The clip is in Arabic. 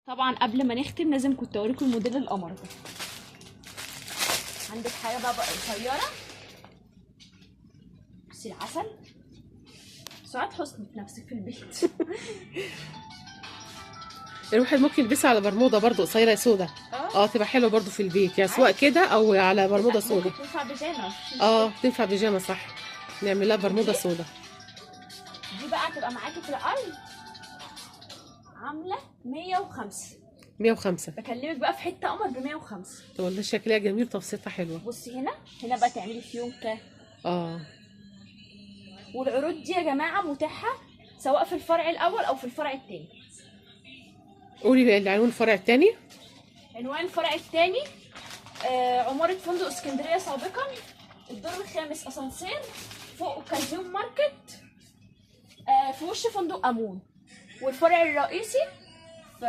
طبعا قبل ما نختم لازم كنت اوريكم الموديل القمر ده. عندك حاجه بقى قصيره، بصي العسل، سعاد حسني في نفسك في البيت. الواحد ممكن يلبسها على برموده برضو قصيره سودا. تبقى حلوه برضو في البيت، يعني سواء كده او على برموده سودا. ممكن تنفع بيجامه. تنفع بيجامه صح. نعمل لها برموده سودا. دي بقى هتبقى معاكي في القلب عامله 105. 105. بكلمك بقى في حته قمر ب 105. طب والله شكلها جميل، تفصيلتها حلوه. بصي هنا بقى تعملي فيونكه. والعروض دي يا جماعه متاحه سواء في الفرع الاول او في الفرع الثاني. قولي بقى العنوان الفرع الثاني. عنوان الفرع الثاني عماره فندق اسكندريه سابقا، الدور الخامس اسانسير، فوق اوكازيون ماركت، في وش فندق امون. والفرع الرئيسي في